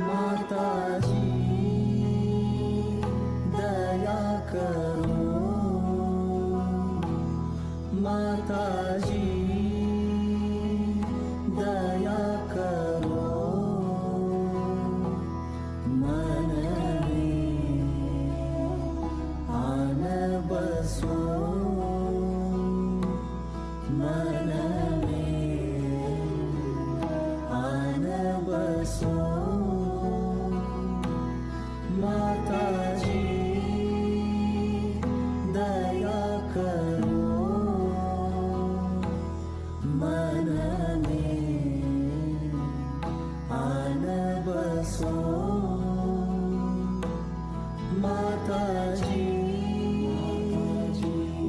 माताजी दया करो, माताजी दया करो, मन में आन बसो, मन में आन बसो। माताजी दया करो, मन में आन बसो। माताजी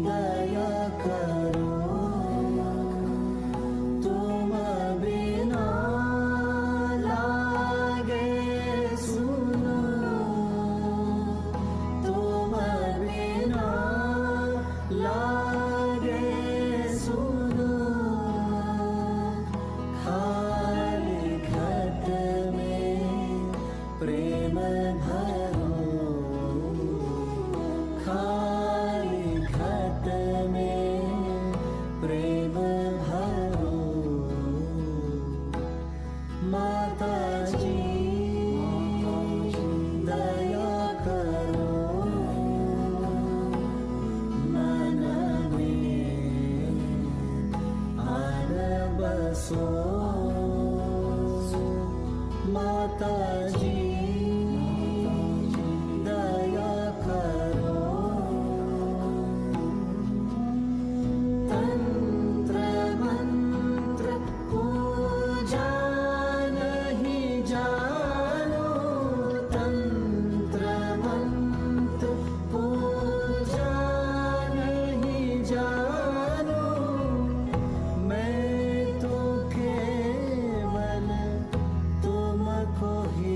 दया करो, तुम बिना लागे सुनो, तुम बिना लागे सुनो। खाली घट में प्रेम भरो, खाली घट में प्रेम भरो। माताजी दया करो, मन में आन बसो। माताजी दया करो, तंत्र मंत्र पूजा नहीं जानो, तंत्र मंत्र पूजा नहीं जानो। मैं तो केवल तुमको ही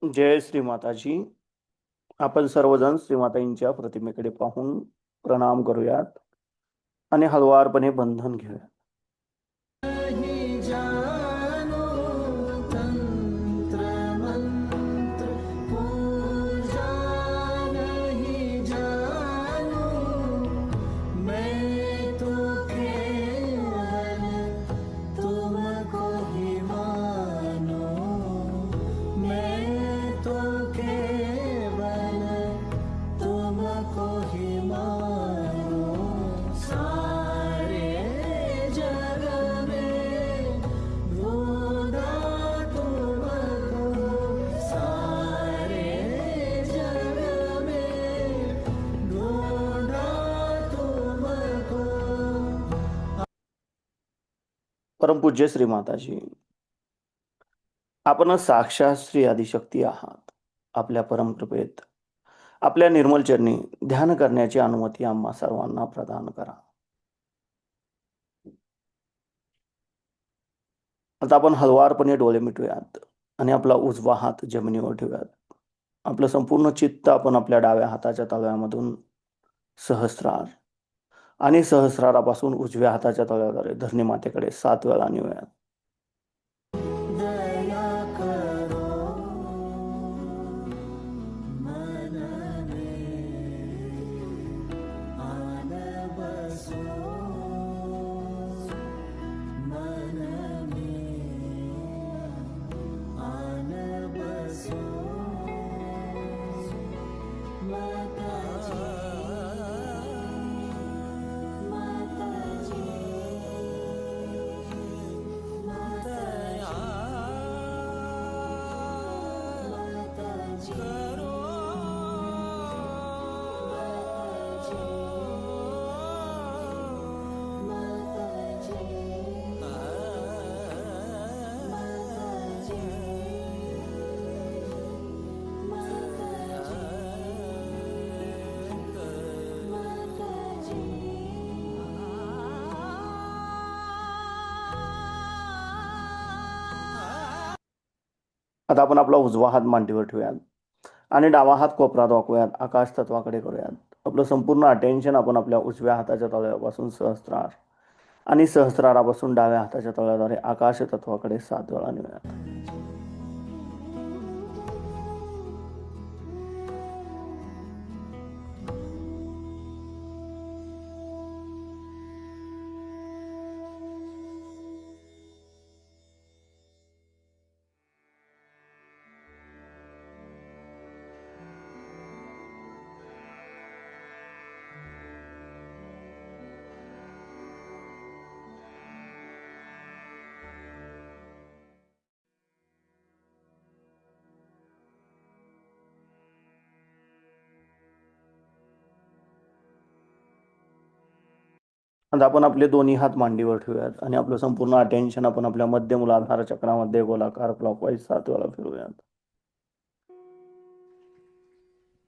जय श्री माताजी. आपण सर्वजण श्रीमाताईंच्या प्रतिमेकडे पाहून प्रणाम करूयात आणि हळुवारपणे बंधन घेऊयात. नहीं जानो तंत्र मंत्र पूजा नहीं जानो मैं तो केवल तुमको ही मानो मैं तो केवल तुमको ही मानो सारे जग में ढूंढा तुमको सारे जग में ढूंढा तुमको. परमपूज्य श्री माताजी, आपण साक्षात श्री आदिशक्ती आहात. आपल्या परमकृपेत आपल्या निर्मल चरणी ध्यान करण्याची अनुमती आम्हा सर्वांना प्रदान करा. आता आपण हळुवारपणे डोळे मिटूयात आणि आपला उजवा हात जमिनीवर ठेवूयात. आपलं संपूर्ण चित्त आपण आपल्या डाव्या हाताच्या तळव्यामधून सहस्रार आणि सहस्रारापासून उजव्या हाताच्या तळव्याद्वारे धरणी मातेकडे 7 वेळा नेऊयात. दया करो मन में आन बसो मन में आन बसो माताजी माताजी माताजी करो आता आपण आपला उजवा हात मांडीवर ठेवूयात आणि डावा हात कोपरात वाकवूयात. आकाश तत्वाकडे करूयात. आपलं संपूर्ण अटेन्शन आपण आपल्या उजव्या हाताच्या तळव्यापासून सहस्रार आणि सहस्रारापासून डाव्या हाताच्या तळव्याद्वारे आकाश तत्वाकडे 7 वेळा नेऊयात. आता आपण आपले दोन्ही हात मांडीवर ठेवूयात आणि आपलं संपूर्ण अटेन्शन आपण आपल्या मध्य मूलाधार चक्रामध्ये गोलाकार क्लॉकवाईज 7 वेळा फिरवूयात.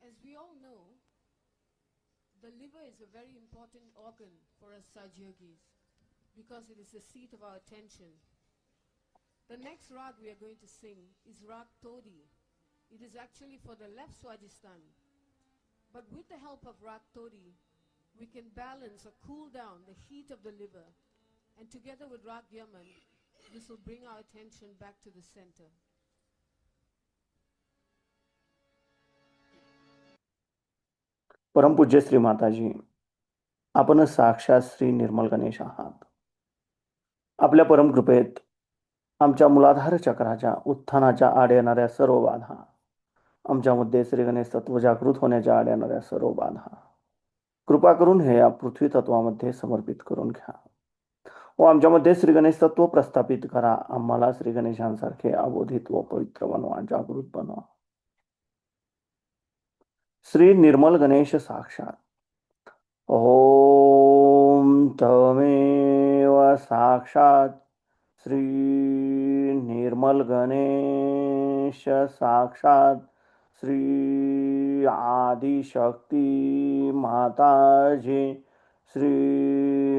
As we all know, the liver is a very important organ for us Satyogis because it is the seat of our attention. The next rag we are going to sing is Rag Todi. It is actually for the left Swadhisthana. But with the help of Rag Todi, we can balance or cool down the heat of the liver. And together with Rag Yaman, this will bring our attention back to the center. परमपूज्य श्री माताजी, आपण साक्षात श्री निर्मल गणेश आहात. आपल्या परमकृपेत आमच्या मूलाधार चक्राच्या उत्थानाच्या आड येणाऱ्या सर्व बाधा, आमच्यामध्ये श्री गणेश तत्व जागृत होण्याच्या आड येणाऱ्या सर्व बाधा कृपा करून हे या पृथ्वी तत्वामध्ये समर्पित करून घ्या व आमच्यामध्ये श्री गणेश तत्व प्रस्थापित करा. आम्हाला श्री गणेशांसारखे अबोधित व पवित्र बनवा, जागृत बनवा. श्री निर्मल गणेश साक्षात. ओम तमेव साक्षात श्री निर्मल गणेश साक्षात श्री आदिशक्ती माताजी श्री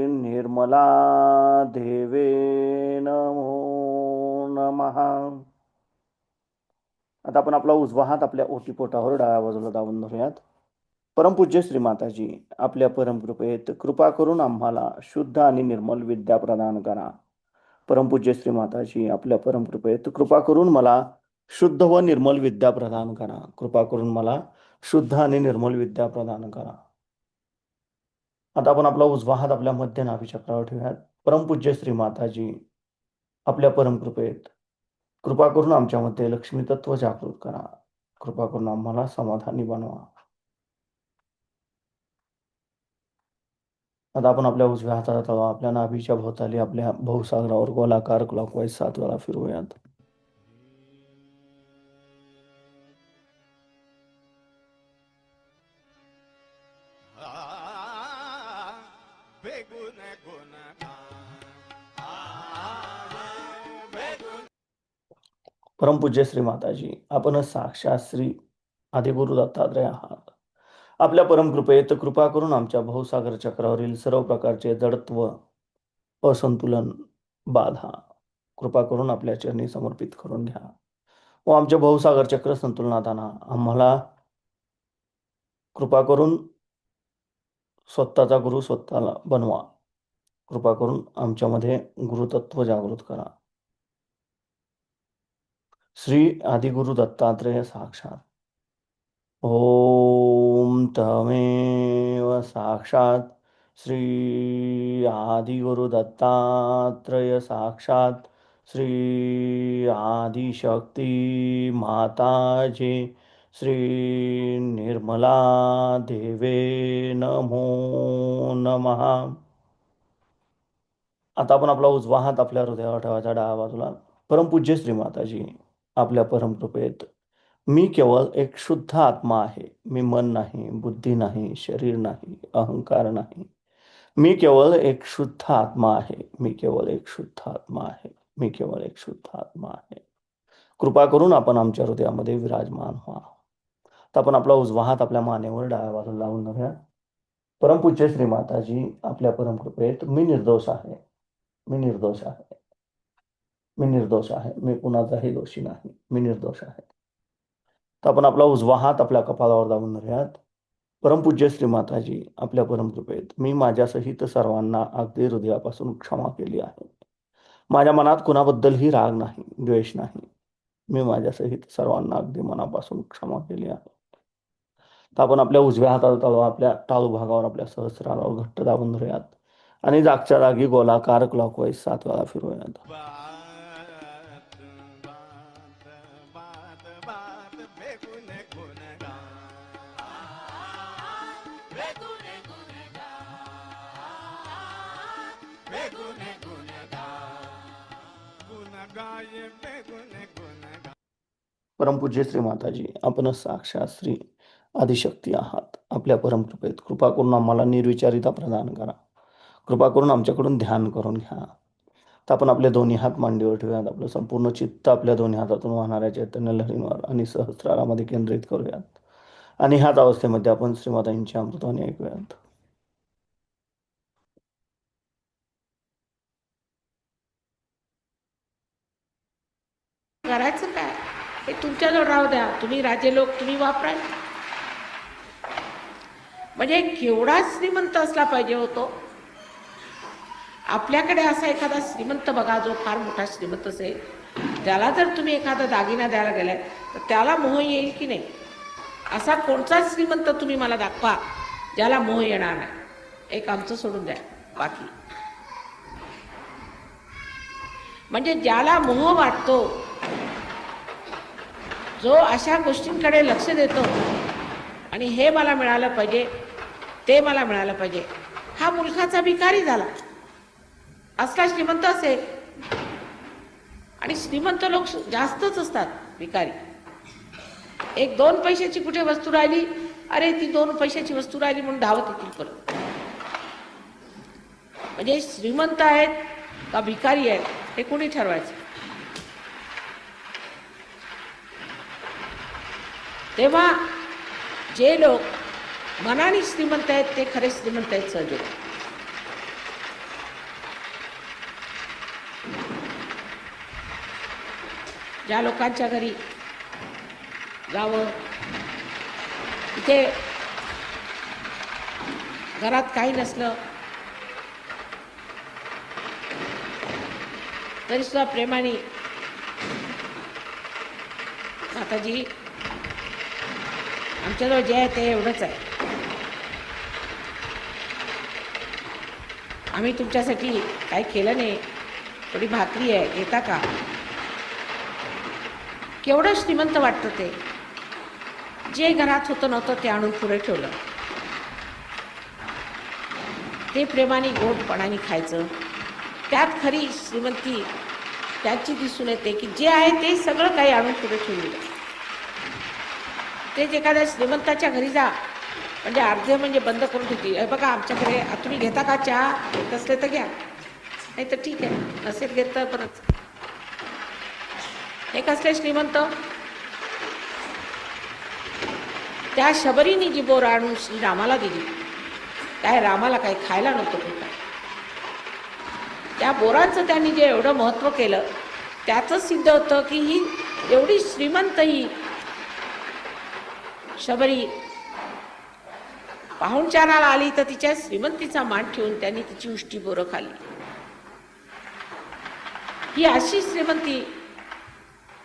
निर्मला देवे नमो नमः. आता आपण आपला उजवा हात आपल्या ओटीपोटावर डाव्या बाजूला दाबून धरूयात. परमपूज्य श्री माताजी, आपल्या परमकृपेत कृपा करून आम्हाला शुद्ध आणि निर्मल विद्या प्रदान करा. परमपूज्य श्री माताजी, आपल्या परमकृपेत कृपा करून मला शुद्ध व निर्मल विद्या प्रदान करा. कृपा करून मला शुद्ध आणि निर्मल विद्या प्रदान करा. आता आपण आपला उजवा हात आपल्या मध्य नाभी चक्रावर ठेवूयात. परमपूज्य श्री माताजी, आपल्या परमकृपेत कृपा करून आमच्यामध्ये लक्ष्मी तत्व जागृत करा. कृपा करून आम्हाला समाधानी बनवा. आता आपण आपल्या उजव्या हाताचा तळवा आपल्या नाभीच्या भोवताली आपल्या भवसागरावर गोलाकार क्लॉकवाईज 7 वेळा फिरवूयात. परमपूज्य श्री माताजी, आपण साक्षात श्री आदिगुरु दत्तात्रय आहात. आपल्या परमकृपेत कृपा करून आमच्या भवसागर चक्रावरील सर्व प्रकारचे जडत्व, असंतुलन, बाधा कृपा करून आपल्या चरणी समर्पित करून घ्या व आमचे भवसागर चक्र संतुलनात आणा. आम्हाला कृपा करून स्वतःचा गुरु स्वतःला बनवा. कृपा करून आमच्यामध्ये गुरुतत्व जागृत करा. श्री आदिगुरु दत्तात्रेय साक्षात. ओम तमेव साक्षात श्री आदिगुरु दत्तात्रेय साक्षात श्री आदिशक्ती माताजी श्री निर्मला देवे नमो नमः. आता आपण आपला उजवा हात आपल्या हृदयावर ठेवायचा डाव्या बाजूला. परमपूज्य श्री माताजी, आपल्या परमकृपेत मी केवळ एक शुद्ध आत्मा आहे. मी मन नाही, बुद्धी नाही, शरीर नाही, अहंकार नाही. मी केवळ एक शुद्ध आत्मा आहे. मी केवळ एक शुद्ध आत्मा आहे. मी केवळ एक शुद्ध आत्मा आहे. कृपा करून आपण आमच्या हृदयामध्ये विराजमान व्हा. तर आपण आपला उजवा हात आपल्या मानेवर डाव्या बाजूला लावून धरूया. परमपूज्य श्री माताजी, आपल्या परमकृपेत मी निर्दोष आहे. मी निर्दोष आहे. मी निर्दोष आहे. मी कुणाचाही दोषी नाही. मी निर्दोष आहे. तर आपण आपला उजवा हात आपल्या कपाळावर दाबून धरूयात. परमपूज्य श्री माताजी, आपल्या परमकृपेत मी माझ्यासहित सर्वांना अगदी हृदयापासून क्षमा केली आहे. माझ्या मनात कुणाबद्दलही राग नाही, द्वेष नाही. मी माझ्यासहित सर्वांना अगदी मनापासून क्षमा केली आहे. तर आपण आपल्या उजव्या हाताचा तळवा आपल्या टाळू भागावर आपल्या सहस्रारावर घट्ट दाबून धरूयात आणि जागच्या जागी गोलाकार क्लॉकवाईज 7 वेळा फिरवूयात. परमपूज्य श्री माताजी, आपण साक्षात श्री आदिशक्ती आहात. आपल्या परमकृपेत कृपा करून आम्हाला निर्विचारिता प्रदान करा. कृपा करून आमच्याकडून ध्यान करून घ्या. तर आपण आपले दोन्ही हात मांडीवर ठेवूयात. आपलं संपूर्ण चित्त आपल्या दोन्ही हातातून वाहणाऱ्या चैतन्य लहरींवर आणि सहस्रारामध्ये केंद्रित करूयात. आणि ह्याच अवस्थेमध्ये आपण श्रीमातांची अमृतवाणी ऐकूयात. करायचं काय हे तुमच्याजवळ राहू द्या. तुम्ही राजे लोक तुम्ही वापरा. म्हणजे केवढा श्रीमंत असला पाहिजे होतो. आपल्याकडे असा एखादा श्रीमंत बघा जो फार मोठा श्रीमंत असेल, त्याला जर तुम्ही एखादा दागिना द्यायला गेलाय तर त्याला मोह येईल की नाही. असा कोणता श्रीमंत तुम्ही मला दाखवा ज्याला मोह येणार नाही. एक आमचं सोडून द्या, बाकी म्हणजे ज्याला मोह वाटतो, जो अशा गोष्टींकडे लक्ष देतो आणि हे मला मिळालं पाहिजे, ते मला मिळालं पाहिजे, हा मुलखाचा भिकारी झाला. असला श्रीमंत असेल. आणि श्रीमंत लोक जास्तच असतात भिकारी. 1-2 पैशाची कुठे वस्तू राहिली, अरे ती 2 पैशाची वस्तू राहिली म्हणून धावत येतील परत. म्हणजे श्रीमंत आहेत का भिकारी आहेत हे कोणी ठरवायचं. तेव्हा जे लोक मनाने श्रीमंत आहेत ते खरे श्रीमंत आहेत सहजोग. ज्या लोकांच्या घरी जावं. इथे घरात काही नसलं तरी सुद्धा प्रेमाने, माताजी आमच्याजवळ जे आहे ते एवढंच आहे, आम्ही तुमच्यासाठी काही केलं नाही, थोडी भाकरी आहे, घेता का? केवढं श्रीमंत वाटतं ते. जे घरात होतं नव्हतं ते आणून पुढे ठेवलं. ते प्रेमाने गोडपणाने खायचं. त्यात खरी श्रीमंती त्याची दिसून येते की जे आहे ते सगळं काही आणून पुढे ठेवलेलं. तेच एखाद्या श्रीमंताच्या घरी जा म्हणजे अर्धे म्हणजे बंद करून ठेवतील. हे बघा आमच्याकडे तुम्ही घेता का चहा? घेत असले तर घ्या, नाही तर ठीक आहे, नसेल घेत तर परत. हे कसले श्रीमंत? त्या शबरीने जी बोर आणून श्रीरामाला दिली, काय रामाला काही खायला नव्हतं कुठं. त्या बोरांचं त्यांनी जे एवढं महत्त्व केलं त्याचंच सिद्ध होतं की ही एवढी श्रीमंत ही शबरी पाहुणचाराला आली तर तिच्या श्रीमंतीचा मान ठेवून त्यांनी तिची उष्टी बोरं खाल्ली. ही अशी श्रीमंती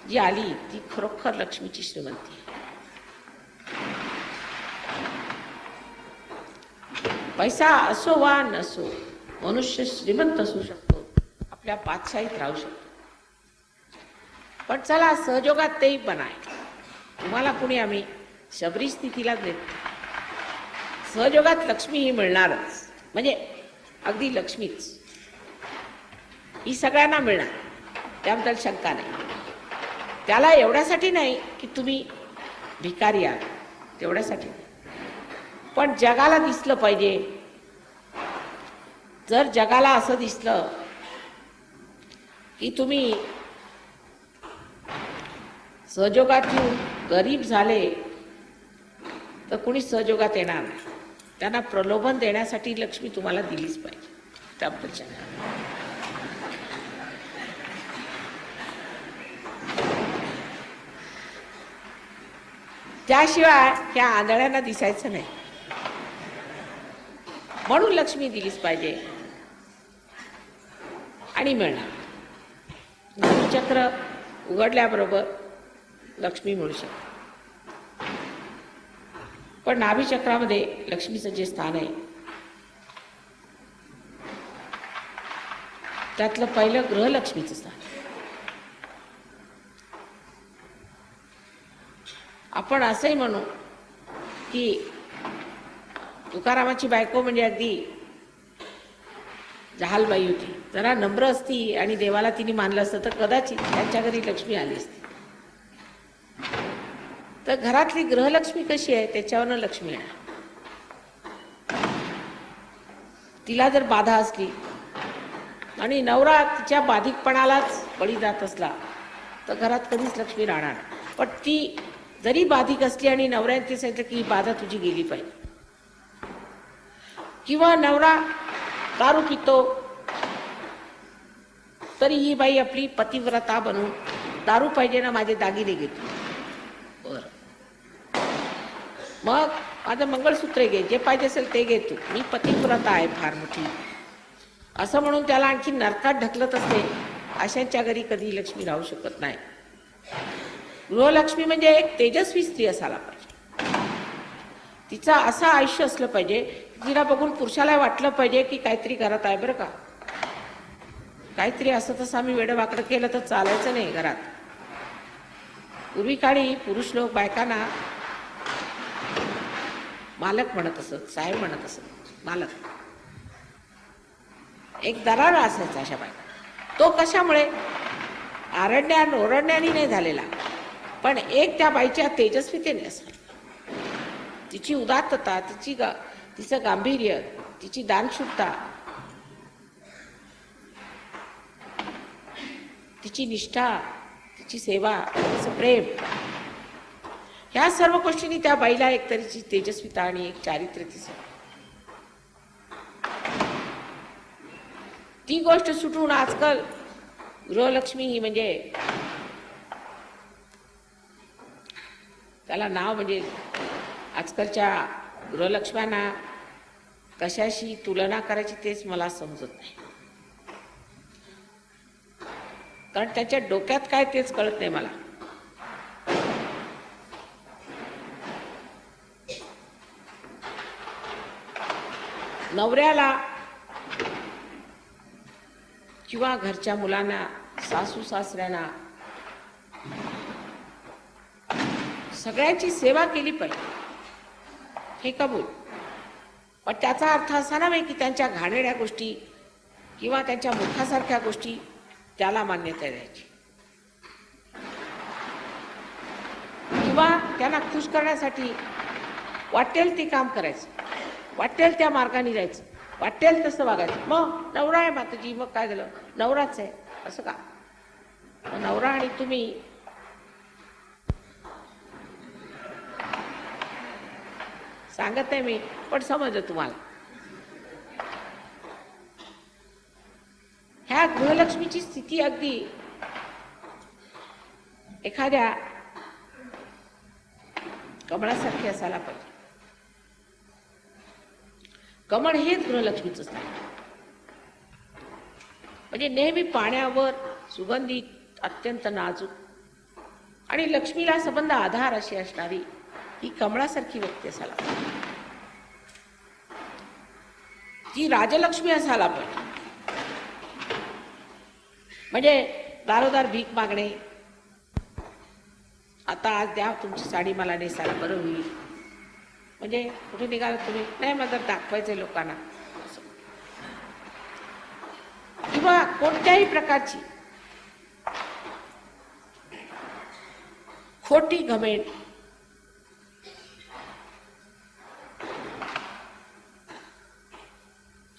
जी आली ती खरोखर लक्ष्मीची श्रीमंती. पैसा असो वा नसो, मनुष्य श्रीमंत असू शकतो, आपल्या बादशाहीत राहू शकतो. पण चला सहयोगात तेही पण आहे. तुम्हाला कुणी आम्ही शबरी स्थितीला देत, सहयोगात लक्ष्मी ही मिळणारच, म्हणजे अगदी लक्ष्मीच ही सगळ्यांना मिळणार, त्याबद्दल शंका नाही. त्याला एवढ्यासाठी नाही की तुम्ही भिकारी आहात, तेवढ्यासाठी नाही. पण जगाला दिसलं पाहिजे. जर जगाला असं दिसलं की तुम्ही सहयोगात येऊन गरीब झाले तर कुणी सहयोगात येणार नाही. त्यांना प्रलोभन देण्यासाठी लक्ष्मी तुम्हाला दिलीच पाहिजे. त्याबद्दल त्याशिवाय ह्या आंधळ्यांना दिसायचं नाही. म्हणून लक्ष्मी दिलीच पाहिजे आणि मिळणार. नाभीचक्र उघडल्याबरोबर लक्ष्मी मिळू शकते. पण नाभीचक्रामध्ये लक्ष्मीचं जे स्थान आहे त्यातलं पहिलं ग्रहलक्ष्मीचं स्थान. आपण असंही म्हणू की तुकारामाची बायको म्हणजे अगदी जहालबाई होती. जरा नम्र असती आणि देवाला तिने मानलं असतं तर कदाचित त्यांच्या घरी लक्ष्मी आली असती. तर घरातली ग्रहलक्ष्मी कशी आहे त्याच्यावरनं लक्ष्मी आहे. तिला जर बाधा असली आणि नवरा तिच्या बाधिकपणालाच बळी जात असला तर घरात कधीच लक्ष्मी राहणार. पण ती जरी बाधिक असली आणि नवऱ्याने ते सांगितलं की ही बाधा तुझी गेली पाहिजे, किंवा नवरा दारू पितो तरी ही बाई आपली पतिव्रता बनवून दारू पाहिजे ना माझे दागिने घेतो, बर मग माझं मंगळसूत्र घे, जे पाहिजे असेल ते घेतो, मी पतिव्रता आहे फार मोठी, असं म्हणून त्याला आणखी नरकात ढकलत असते. अशांच्या घरी कधी लक्ष्मी राहू शकत नाही. गृहलक्ष्मी म्हणजे एक तेजस्वी स्त्री असायला पाहिजे. तिचं असं आयुष्य असलं पाहिजे तिला बघून पुरुषाला वाटलं पाहिजे की काहीतरी घरात आहे बरं का. काहीतरी असं तसं आम्ही वेडवाकडं केलं तर चालायचं नाही घरात. पूर्वी काळी पुरुष लोक बायकांना मालक म्हणत असत, साहेब म्हणत असत. मालक एक दरारा असायचा अशा बायका. तो कशामुळे? ओरडण्याने नाही झालेला, पण एक त्या बाईच्या तेजस्वितेने असं. तिची उदात्तता, तिचं गांभीर्य, तिची दानशूरता, तिची निष्ठा, तिची सेवा, तिचं प्रेम, ह्या सर्व गोष्टींनी त्या बाईला एक तरीची तेजस्विता आणि एक चारित्र्य दिसत. ती गोष्ट सुटून आजकाल गृहलक्ष्मी ही म्हणजे त्याला नाव म्हणजे आजकालच्या गृहलक्ष्म्यांना कशाशी तुलना करायची तेच मला समजत नाही, कारण त्याच्या डोक्यात काय तेच कळत नाही मला. नवऱ्याला किंवा घरच्या मुलांना, सासू सासऱ्यांना सगळ्यांची सेवा केली पाहिजे, हे कबूल. पण त्याचा अर्थ असा नव्हे की त्यांच्या घाणेरड्या गोष्टी किंवा त्यांच्या मुखासारख्या गोष्टी त्याला मान्यता द्यायची किंवा त्यांना खुश करण्यासाठी वाटेल ते काम करायचं, वाटेल त्या मार्गाने जायचं, वाटेल तसं वागायचं. मग नवरा आहे माताजी, मग काय झालं, नवराच आहे असं का? नवरा आणि तुम्ही सांगत नाही मी, पण समजलं तुम्हाला. ह्या गृहलक्ष्मीची स्थिती अगदी एखाद्या कमळासारखी असायला पाहिजे. कमळ हेच गृहलक्ष्मीच नाही, म्हणजे नेहमी पाण्यावर सुगंधित, अत्यंत नाजूक आणि लक्ष्मीला संबंध आधार अशी असणारी ही कमळासारखी व्यक्ती असायला पाहिजे. ती राजलक्ष्मी असायला पाहिजे, म्हणजे दारोदार भीक मागणे, आता आज द्या तुमची साडी मला नेसायला बरं होईल, म्हणजे कुठे निघाल तुम्ही, नाही मला दाखवायचंय लोकांना, किंवा कोणत्याही प्रकारची खोटी घमेंड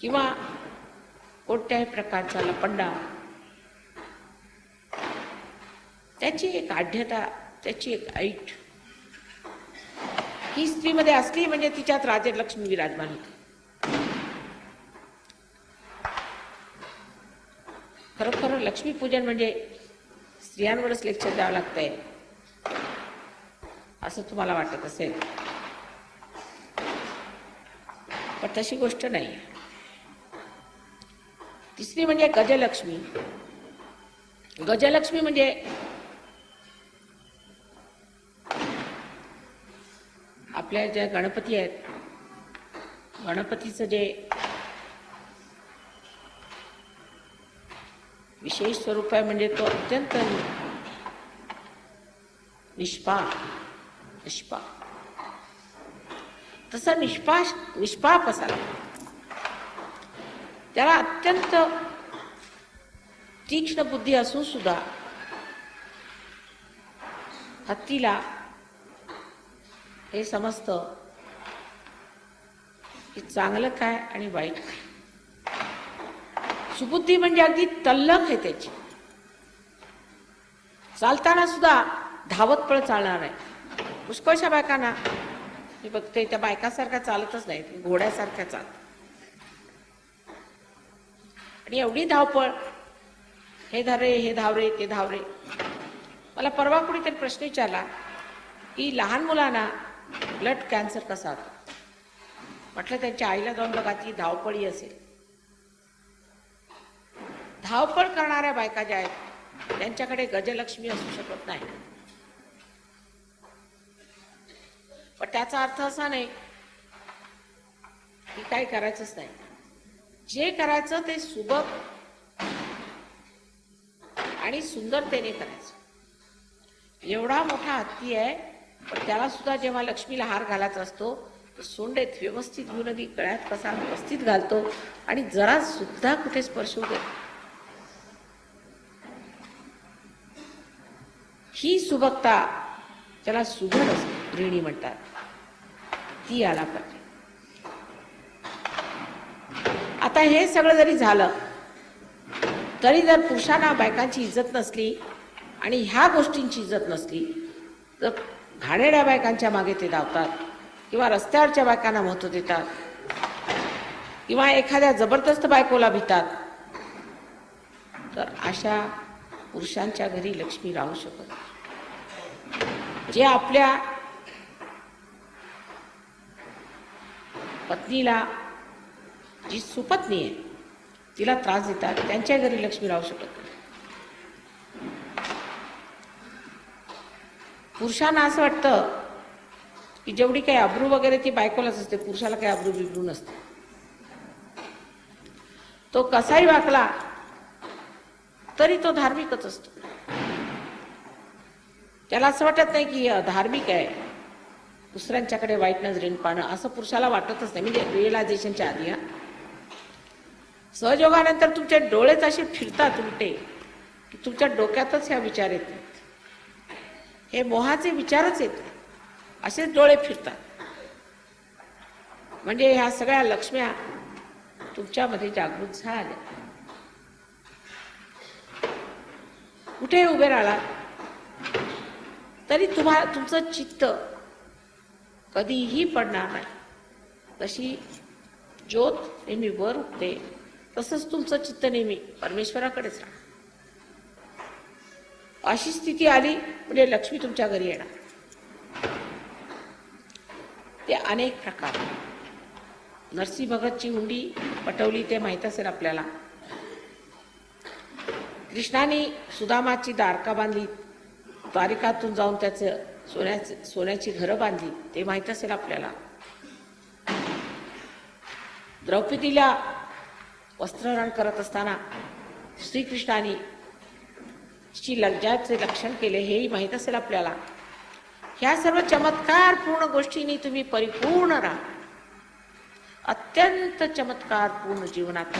किंवा कोणत्याही प्रकारचा लपंडा, त्याची एक आढ्यता, त्याची एक ऐट ही स्त्रीमध्ये असली म्हणजे तिच्यात राजलक्ष्मी विराजमान होते. खरोखर लक्ष्मीपूजन म्हणजे स्त्रियांवरच लेक्चर द्यावं लागतंय असं तुम्हाला वाटत असेल, पण तशी गोष्ट नाही. तिसरी म्हणजे गजलक्ष्मी. गजलक्ष्मी म्हणजे आपल्या ज्या गणपती आहेत, गणपतीचं जे विशेष स्वरूप आहे म्हणजे तो अत्यंत निष्पाप. तसं निष्पाप असायला, त्याला अत्यंत तीक्ष्ण बुद्धी असून सुद्धा हत्तीला हे समजतं की चांगलं काय आणि वाईट काय. सुबुद्धी म्हणजे अगदी तल्लख आहे त्याची. चालताना सुद्धा धावत पळ चालणार आहे. पुष्कळशा बायकांना मी बघते त्या बायकासारख्या चालतच नाही, घोड्यासारख्या चालत, आणि एवढी धावपळ, हे धावरे हे धावरे ते धावरे. मला परवा कुणीतरी प्रश्न विचारला की लहान मुलांना ब्लड कॅन्सर कसा होतो. म्हटलं त्यांच्या आईला जाऊन बघा, ती धावपळी असेल. धावपळ करणाऱ्या बायका ज्या आहेत त्यांच्याकडे गजलक्ष्मी असू शकत नाही. पण त्याचा अर्थ असा नाही की काही करायचंच नाही. जे करायचं ते सुबक आणि सुंदरतेने करायचं. एवढा मोठा हत्ती आहे, पण त्याला सुद्धा जेव्हा लक्ष्मीला हार घालायचा असतो तर सोंडेत व्यवस्थित घेऊन अगदी गळ्यात कसा व्यवस्थित घालतो आणि जरा सुद्धा कुठे स्पर्श होऊ देत. ही सुबकता, त्याला सुगड गृहिणी म्हणतात, ती आला पाहिजे. आता हे सगळं जरी झालं तरी जर पुरुषांना बायकांची इज्जत नसली आणि ह्या गोष्टींची इज्जत नसली तर घाणेरड्या बायकांच्या मागे ते धावतात किंवा रस्त्यावरच्या बायकांना महत्त्व देतात किंवा एखाद्या जबरदस्त बायकोला भितात, तर अशा पुरुषांच्या घरी लक्ष्मी राहू शकत. जे आपल्या पत्नीला, जी सुपत्नी आहे तिला त्रास देतात, त्यांच्या घरी लक्ष्मी राहू शकत नाही. पुरुषांना असं वाटतं की जेवढी काही अब्रू वगैरे ती बायकोलाच असते, पुरुषाला काही अब्रू बिब्रू नसते. तो कसाही वागला तरी तो धार्मिकच असतो. त्याला असं वाटत नाही की धार्मिक आहे, दुसऱ्यांच्याकडे वाईट नजरेने पाहणं असं पुरुषाला वाटतच नाही. म्हणजे रिअलायझेशनच्या आधी. सहयोगानंतर तुमचे डोळेच असे फिरतात उलटे की तुमच्या डोक्यातच ह्या विचार येत नाहीत. हे मोहाचे विचारच येत नाही, असेच डोळे फिरतात. म्हणजे ह्या सगळ्या लक्ष्म्या तुमच्यामध्ये जागृत झाल्या. कुठे उभे राहिला तरी तुमचं चित्त कधीही पडणार नाही. तशी ज्योत नेहमी वर उठते, तसंच तुमचं चित्त नेहमी परमेश्वराकडेच राहणार. अशी स्थिती आली म्हणजे लक्ष्मी तुमच्या घरी येणार. ते अनेक प्रकार. नरसिंह भगतची हुंडी पटवली ते माहीत असेल आपल्याला. कृष्णाने सुदामाची दारका बांधली, द्वारिकातून जाऊन त्याचं सोन्याची घरं बांधली ते माहीत असेल आपल्याला. द्रौपदीला वस्त्रहरण करत असताना श्रीकृष्णाने ची लज्जाचे लक्षण केले हेही माहीत असेल आपल्याला. ह्या सर्व चमत्कारपूर्ण गोष्टींनी तुम्ही परिपूर्ण राहा. अत्यंत चमत्कारपूर्ण जीवनात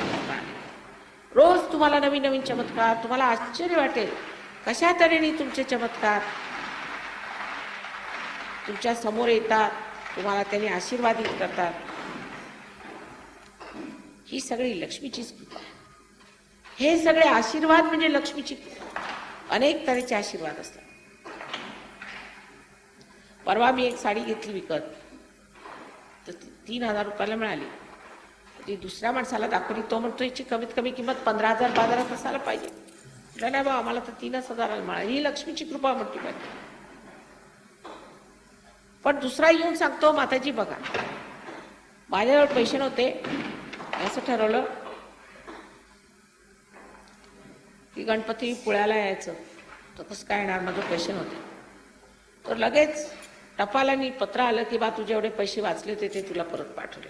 रोज तुम्हाला नवीन नवीन चमत्कार. तुम्हाला आश्चर्य वाटेल कशा तऱ्हेने तुमचे चमत्कार तुमच्या समोर येतात, तुम्हाला त्यांनी आशीर्वादित करतात. ही सगळी लक्ष्मीचीच कृपा. हे सगळे आशीर्वाद म्हणजे लक्ष्मीची कृपा. अनेक तऱ्हेचे आशीर्वाद असतात. परवा मी एक साडी घेतली विकत, तर 3,000 रुपयाला मिळाली. ती दुसऱ्या माणसाला दाखवली, तो म्हणतो याची कमीत कमी किंमत 15,000 बाजारात असायला पाहिजे. म्हटलं नाही बा, आम्हाला तर 3,000 मिळाली. ही लक्ष्मीची कृपा म्हटली पाहिजे. पण दुसरा येऊन सांगतो माताजी बघा माझ्याजवळ पैसे नव्हते, असं ठरवलं की गणपती पुळ्याला यायचं, तर कसं काय येणार, माझे पैसे नव्हते. तर लगेच टपालानी पत्र आलं की बा तुझे एवढे पैसे वाचले होते ते तुला परत पाठवले.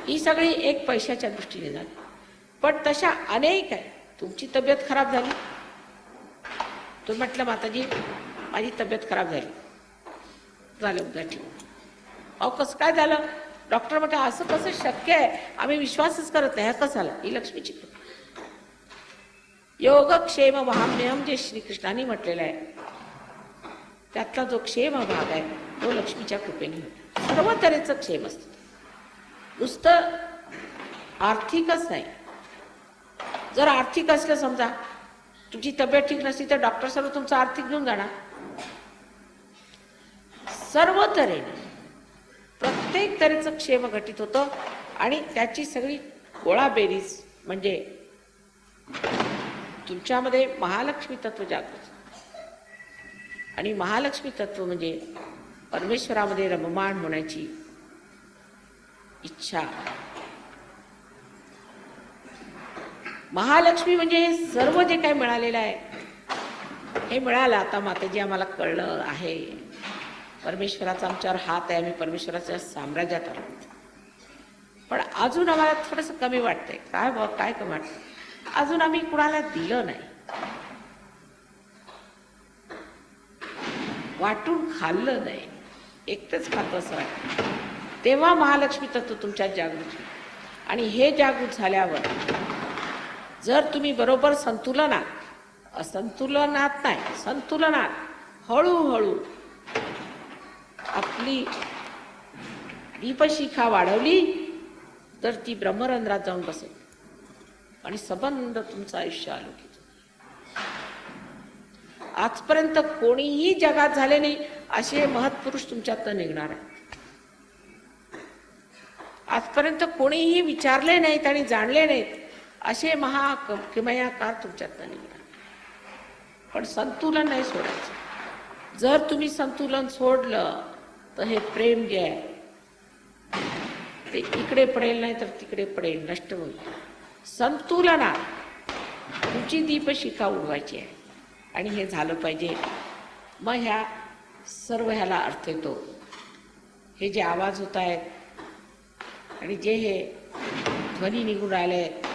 ही सगळी एक पैशाच्या दृष्टीने झाली. पण तशा अनेक आहे. तुमची तब्येत खराब झाली, तो म्हटलं माताजी माझी तब्येत खराब झाली, झालं उद्या ठेवू. अहो कसं काय झालं, डॉक्टर म्हटलं असं कसं शक्य आहे, आम्ही विश्वासच करत नाही. कसं झालं, ही लक्ष्मीची कृपा. योगक्षेम महाम्यम जे श्रीकृष्णाने म्हटलेलं आहे त्यातला जो क्षेम भाग आहे तो लक्ष्मीच्या कृपेने होतो. सर्व तऱ्हेचं क्षेम असतं, नुसतं आर्थिकच नाही. जर आर्थिक असलं, समजा तुमची तब्येत ठीक नसली तर डॉक्टर सर्व तुमचं आर्थिक घेऊन जाणार. सर्व तऱ्हेने प्रत्येक तऱ्हेचं क्षेम घटित होतं आणि त्याची सगळी गोळाबेरीज म्हणजे तुमच्यामध्ये महालक्ष्मी तत्व जागृत. आणि महालक्ष्मी तत्व म्हणजे परमेश्वरामध्ये रममाण होण्याची इच्छा. महालक्ष्मी म्हणजे हे सर्व जे काही मिळालेलं आहे हे मिळालं. आता माताजी आम्हाला कळलं आहे परमेश्वराचा आमच्यावर हात आहे, आम्ही परमेश्वराच्या साम्राज्यात आलो. पण अजून आम्हाला थोडंसं कमी वाटतंय. काय कमी वाटतं, अजून आम्ही कुणाला दिलं नाही, वाटून खाल्लं नाही, एकटंच खातं असं वाटतं. तेव्हा महालक्ष्मी तत्व तुमच्यात जागृत होईल. आणि हे जागृत झाल्यावर जर तुम्ही बरोबर संतुलनात, असंतुलनात नाही, संतुलनात हळूहळू आपली दीपशिखा वाढवली तर ती ब्रह्मरंध्रात जाऊन बसेल आणि संबंध तुमचं आयुष्य अलौकिक. आजपर्यंत कोणीही जगात झाले नाही असे महत्पुरुष तुमच्यात निघणार आहे. आजपर्यंत कोणीही विचारले नाहीत आणि जाणले नाहीत असे महाकिमयाकार तुमच्यात निघणार. पण संतुलन नाही सोडायचं. जर तुम्ही संतुलन सोडलं तर हे प्रेम जे आहे ते इकडे पडेल नाही तर तिकडे पडेल, नष्ट होईल. संतुलनात तुमची दीपशिखा उडवायची आहे आणि हे झालं पाहिजे. मग ह्या सर्व ह्याला अर्थ येतो. हे जे आवाज होत आहेत आणि जे हे ध्वनी निघून राहिले आहेत,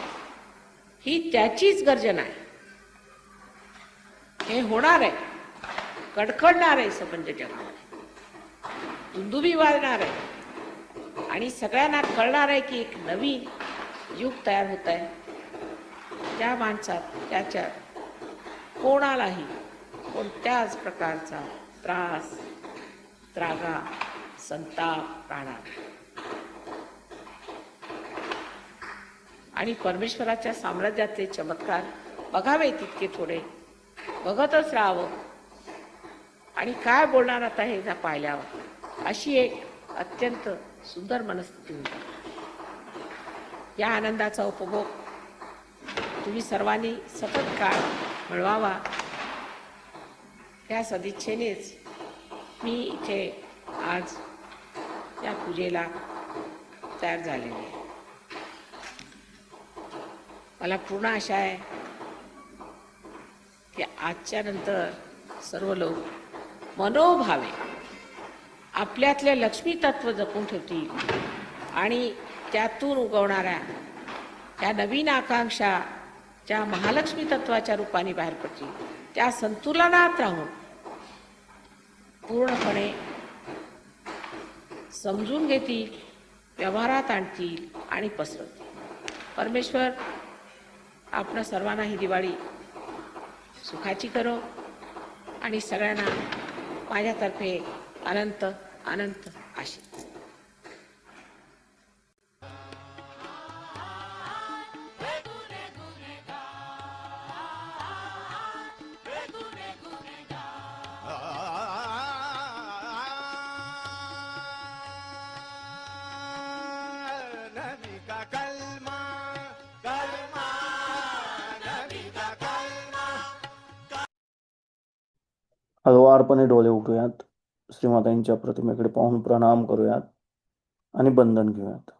ही त्याचीच गर्जना आहे. हे होणार आहे, कडकडणार आहे सबंध जगामध्ये, दुंदुबी वाजणार आहे आणि सगळ्यांना कळणार आहे की एक नवीन युग तयार होत आहे. त्या माणसात त्याच्यात कोणालाही कोणत्याच प्रकारचा त्रास, त्रागा, संताप राहणार. आणि परमेश्वराच्या साम्राज्याचे चमत्कार बघावे तितके थोडे, बघतच राहावं आणि काय बोलणार आता हे पाहिल्यावर, अशी एक अत्यंत सुंदर मनस्थिती होती. या आनंदाचा उपभोग तुम्ही सर्वांनी सतत काळ मिळवावा या सदिच्छेनेच मी इथे आज या पूजेला तयार झालेले आहे. मला पूर्ण आशा आहे की आजच्या नंतर सर्व लोक मनोभावे आपल्यातले लक्ष्मी तत्व जपून ठेवतील आणि त्यातून उगवणाऱ्या त्या नवीन आकांक्षा ज्या महालक्ष्मी तत्वाच्या रूपाने बाहेर पडतील, त्या संतुलनात राहून पूर्णपणे समजून घेतील, व्यवहारात आणतील आणि पसरवतील. परमेश्वर आपण सर्वांना ही दिवाळी सुखाची करो आणि सगळ्यांना माझ्यातर्फे अनंत अनंत आशीर्वाद. हळुवारपणे डोळे उघडूयात, श्रीमातांच्या प्रतिमेकडे पाहून प्रणाम करूयात आणि बंधन घेऊयात.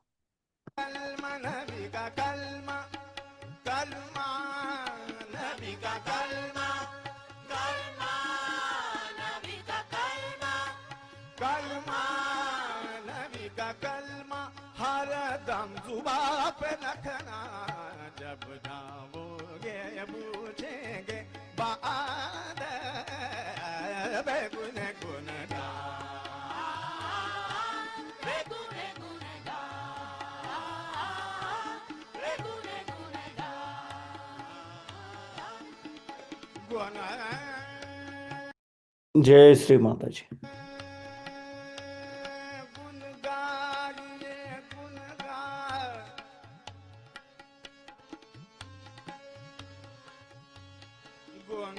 हरदम जुबा पे रखना, जब जाओगे पूछेंगे बाद बेगुन गुन गा, बेगुन गुन गा, बेगुन गुन गा, गुन. जय श्री माताजी. गुण